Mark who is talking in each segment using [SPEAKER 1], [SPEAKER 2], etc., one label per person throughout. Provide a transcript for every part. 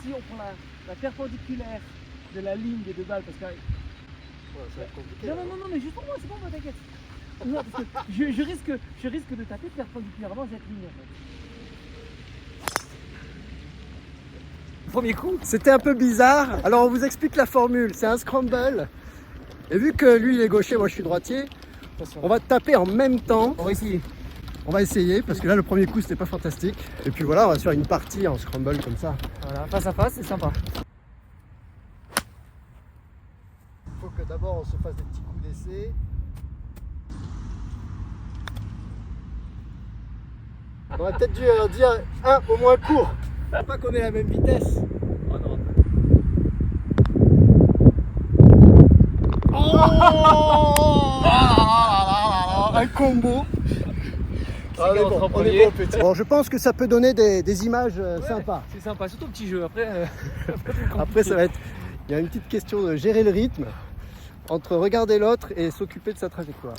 [SPEAKER 1] si on prend la perpendiculaire de la ligne des deux balles, parce que...
[SPEAKER 2] Ouais, ça va être compliqué.
[SPEAKER 1] Non, mais juste pour moi, c'est bon, t'inquiète. Non, parce que je risque de taper perpendiculairement cette ligne en fait.
[SPEAKER 2] Premier coup. C'était un peu bizarre. Alors on vous explique la formule. C'est un scramble. Et vu que lui il est gaucher, moi je suis droitier, on va taper en même temps.
[SPEAKER 1] On va essayer.
[SPEAKER 2] On va essayer parce que là le premier coup c'était pas fantastique. Et puis voilà, on va se faire une partie en scramble comme ça.
[SPEAKER 1] Voilà, face à face, c'est sympa.
[SPEAKER 2] Il faut que d'abord on se fasse des petits coups d'essai. On aurait peut-être dû dire un au moins court. Pas qu'on ait la même vitesse.
[SPEAKER 1] Oh non.
[SPEAKER 2] Oh un combo.
[SPEAKER 1] Ah, on est bon,
[SPEAKER 2] petit. Bon, je pense que ça peut donner des images sympas.
[SPEAKER 1] C'est sympa, surtout le petit jeu. Après,
[SPEAKER 2] Après, ça va être. Il y a une petite question de gérer le rythme entre regarder l'autre et s'occuper de sa trajectoire.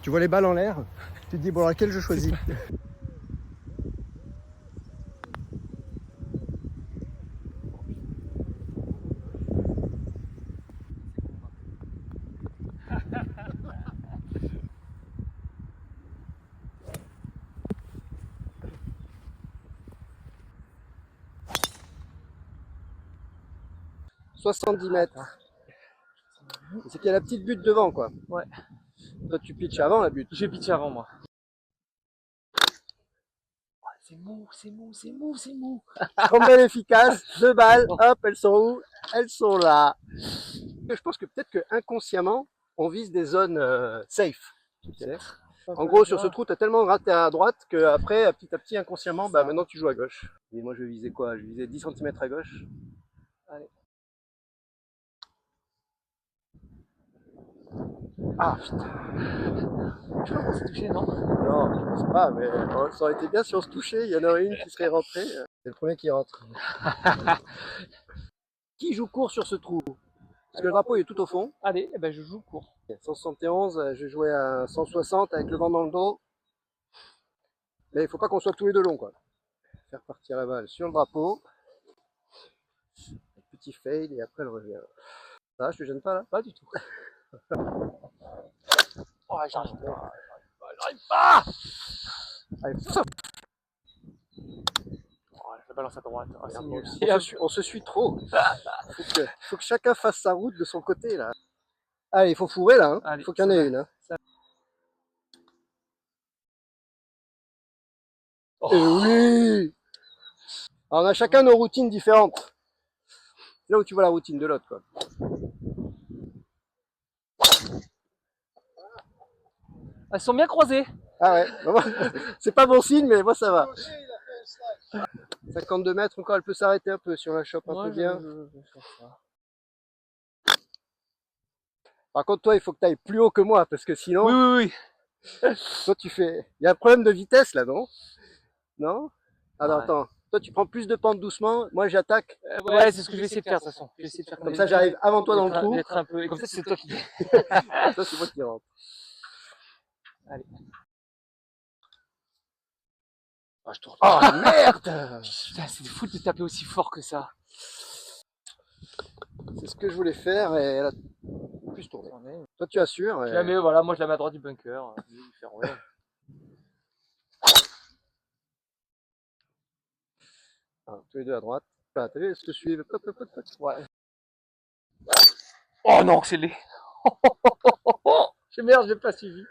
[SPEAKER 2] Tu vois les balles en l'air, tu te dis bon, alors laquelle je choisis? « 70 mètres. C'est qu'il y a la petite butte devant, quoi.
[SPEAKER 1] ouais.
[SPEAKER 2] Toi, tu pitches avant la butte.
[SPEAKER 1] J'ai pitché avant moi. C'est mou, c'est mou, c'est mou, c'est mou.
[SPEAKER 2] Scramble efficace, 2 balles, hop, elles sont où? Elles sont là. Je pense que peut-être que inconsciemment, on vise des zones safe. Tu sais. En gros, sur ce trou, tu as tellement raté à droite qu'après, petit à petit, inconsciemment, bah, maintenant tu joues à gauche. Et moi, je vais viser quoi? Je vais viser 10 cm à gauche.
[SPEAKER 1] Allez.
[SPEAKER 2] Ah putain.
[SPEAKER 1] Je crois qu'on s'est touché, non?
[SPEAKER 2] Non, je pense pas, mais ça aurait été bien si on se touchait. Il y en aurait une qui serait rentrée. C'est le premier qui rentre. Qui joue court sur ce trou? Parce que le drapeau il est tout au fond.
[SPEAKER 1] Allez, eh ben, je joue court.
[SPEAKER 2] 171, je jouais à 160 avec le vent dans le dos. Mais il faut pas qu'on soit tous les deux longs, quoi. Faire partir la balle sur le drapeau. Petit fade et après elle revient. Ça, je te gêne pas là?
[SPEAKER 1] Pas du tout. Oh, j'arrive pas. J'arrive pas.
[SPEAKER 2] Allez,
[SPEAKER 1] Oh, je la balance à droite. Oh, c'est nul.
[SPEAKER 2] on se suit trop. Faut que chacun fasse sa route de son côté là. Allez, il faut fourrer là. Hein.
[SPEAKER 1] Allez,
[SPEAKER 2] faut qu'il y en ait une. Hein.
[SPEAKER 1] Oh.
[SPEAKER 2] Et oui. Alors, on a chacun nos routines différentes. C'est là où tu vois la routine de l'autre, quoi.
[SPEAKER 1] Elles sont bien croisées.
[SPEAKER 2] Ah ouais, c'est pas bon signe, mais moi ça va. 52 mètres encore, elle peut s'arrêter un peu si on la chope un peu bien. Par contre, toi, il faut que tu ailles plus haut que moi, parce que sinon...
[SPEAKER 1] Oui.
[SPEAKER 2] Toi, tu fais... Il y a un problème de vitesse, là, non? Non? Alors,
[SPEAKER 1] Ouais.
[SPEAKER 2] attends. Toi, tu prends plus de pente doucement. Moi, j'attaque.
[SPEAKER 1] Ouais, c'est ce que je vais essayer de faire, de toute façon. Je vais essayer de faire
[SPEAKER 2] comme ça, j'arrive avant toi dans le trou.
[SPEAKER 1] D'être un peu... Et comme ça, c'est toi qui...
[SPEAKER 2] Ça, c'est moi qui rentre.
[SPEAKER 1] Allez. Oh, je tourne.
[SPEAKER 2] Oh, merde!
[SPEAKER 1] Putain, c'est fou de taper aussi fort que ça.
[SPEAKER 2] C'est ce que je voulais faire, et elle a plus tourné. Toi, tu assures.
[SPEAKER 1] Je la mets, voilà, moi je la mets à droite du bunker. Je vais lui faire, ouais.
[SPEAKER 2] Alors, tous les deux à droite. Ah, t'as vu, elles se suivent.
[SPEAKER 1] Ouais. Oh non, que c'est laid. Merde, j'ai pas suivi.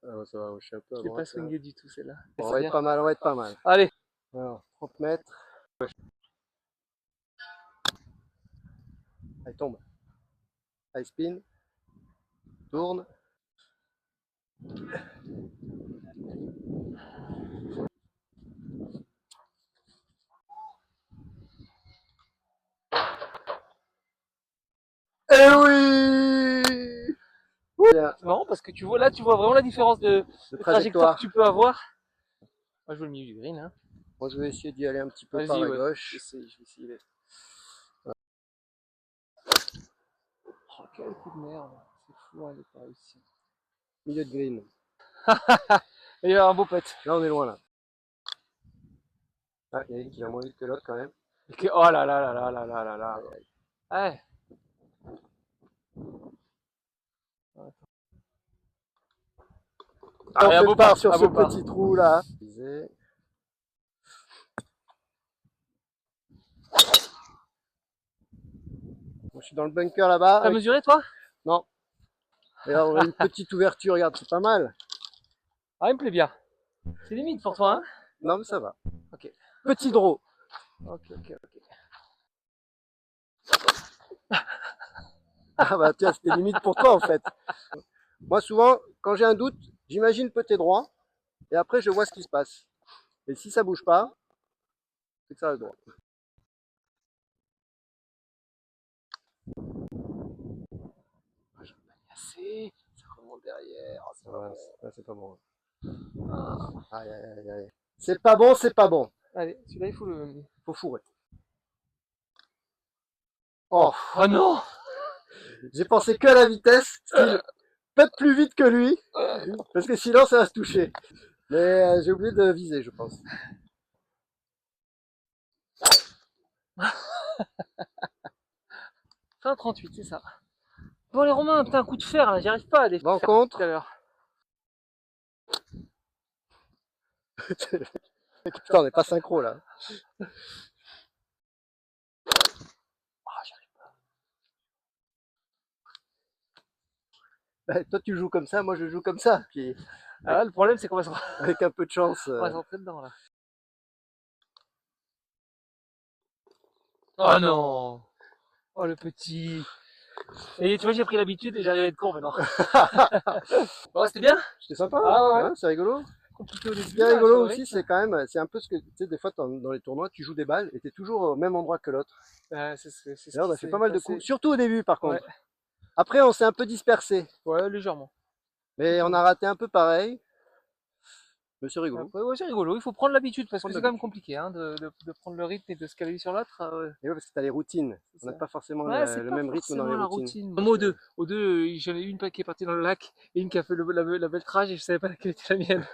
[SPEAKER 2] Ah, ça va, je suis un peu à
[SPEAKER 1] Je l'ai pas
[SPEAKER 2] droite,
[SPEAKER 1] swingé du tout, celle-là.
[SPEAKER 2] on va être pas mal, on va être pas mal.
[SPEAKER 1] Allez.
[SPEAKER 2] Alors, 30 mètres. Allez, tombe. Allez, spin. Tourne. Eh oui!
[SPEAKER 1] C'est marrant parce que tu vois là, tu vois vraiment la différence de trajectoire que tu peux avoir. Moi je veux le milieu du green. Hein.
[SPEAKER 2] Moi je vais essayer d'y aller un petit peu par la gauche.
[SPEAKER 1] Je vais essayer. Oh, quel coup de merde. C'est fou, elle n'est pas réussi.
[SPEAKER 2] milieu de green.
[SPEAKER 1] Il y a un beau putt.
[SPEAKER 2] Là, on est loin, là. Ah, il y en a une qui va moins vite que l'autre, quand même.
[SPEAKER 1] Oh là là là là là là là là. Ouais.
[SPEAKER 2] Ah,
[SPEAKER 1] un
[SPEAKER 2] on
[SPEAKER 1] beau
[SPEAKER 2] part
[SPEAKER 1] par,
[SPEAKER 2] sur
[SPEAKER 1] un
[SPEAKER 2] ce
[SPEAKER 1] beau par.
[SPEAKER 2] petit trou, là. Je suis dans le bunker là-bas.
[SPEAKER 1] T'as mesuré toi?
[SPEAKER 2] Non. Et là, on a une petite ouverture, regarde, c'est pas mal.
[SPEAKER 1] Ah, il me plaît bien. C'est limite pour toi, hein?
[SPEAKER 2] Non, mais ça va.
[SPEAKER 1] Ok.
[SPEAKER 2] Petit draw.
[SPEAKER 1] Ok.
[SPEAKER 2] Ah bah tiens, c'était limite pour toi en fait. Moi souvent, quand j'ai un doute, j'imagine peut-être droit, et après je vois ce qui se passe. Et si ça bouge pas, c'est que ça reste droit.
[SPEAKER 1] Assez. Ça remonte derrière. Oh, c'est pas bon.
[SPEAKER 2] Là, c'est pas bon.
[SPEAKER 1] Ah.
[SPEAKER 2] Aïe, aïe, aïe, aïe. C'est pas bon, c'est pas bon.
[SPEAKER 1] Allez, celui-là il faut le.
[SPEAKER 2] Faut fourrer.
[SPEAKER 1] Oh, oh non!
[SPEAKER 2] J'ai pensé que à la vitesse, style peut-être plus vite que lui, parce que sinon ça va se toucher. Mais j'ai oublié de viser, je pense.
[SPEAKER 1] 38, c'est ça. Bon les Romains, putain, un coup de fer là, j'y arrive pas à les
[SPEAKER 2] Va en
[SPEAKER 1] faire
[SPEAKER 2] contre.
[SPEAKER 1] tout à l'heure.
[SPEAKER 2] Putain, on n'est pas synchro là.
[SPEAKER 1] Ah, j'y arrive
[SPEAKER 2] Bah, toi tu joues comme ça, moi je joue comme ça. Puis
[SPEAKER 1] pas. Ah, là, le problème c'est qu'on va se
[SPEAKER 2] avec un peu de chance.
[SPEAKER 1] on va se rentrer dedans là. Oh non! Oh le petit. Et tu vois, j'ai pris l'habitude et j'arrive à être con maintenant. Bon, c'était bien?
[SPEAKER 2] C'était sympa,
[SPEAKER 1] Ah ouais.
[SPEAKER 2] hein, c'est rigolo.
[SPEAKER 1] Compliqué au début.
[SPEAKER 2] Ce qui est
[SPEAKER 1] là,
[SPEAKER 2] rigolo
[SPEAKER 1] sur le
[SPEAKER 2] aussi,
[SPEAKER 1] rythme.
[SPEAKER 2] c'est quand même, c'est un peu ce que, tu sais, des fois dans les tournois, tu joues des balles et t'es toujours au même endroit que l'autre.
[SPEAKER 1] C'est ce
[SPEAKER 2] Et là, on
[SPEAKER 1] qui
[SPEAKER 2] a fait
[SPEAKER 1] s'est
[SPEAKER 2] pas mal de
[SPEAKER 1] passé.
[SPEAKER 2] coups, surtout au début par
[SPEAKER 1] Ouais.
[SPEAKER 2] contre. Après, on s'est un peu dispersé,
[SPEAKER 1] Ouais, légèrement.
[SPEAKER 2] mais on a raté un peu pareil. Mais c'est rigolo.
[SPEAKER 1] Après, ouais, c'est rigolo, il faut prendre l'habitude parce que
[SPEAKER 2] Prendre
[SPEAKER 1] c'est quand même
[SPEAKER 2] l'habitude.
[SPEAKER 1] compliqué hein, de prendre le rythme et de se caler sur l'autre.
[SPEAKER 2] Et ouais, parce que t'as les routines.
[SPEAKER 1] C'est
[SPEAKER 2] On n'a
[SPEAKER 1] ça.
[SPEAKER 2] pas forcément
[SPEAKER 1] Ouais, c'est
[SPEAKER 2] le
[SPEAKER 1] pas
[SPEAKER 2] même rythme dans les
[SPEAKER 1] forcément la
[SPEAKER 2] routines.
[SPEAKER 1] routine. Moi, aux deux, j'en ai une qui est partie dans le lac et une qui a fait la belle trage et je savais pas laquelle était la mienne.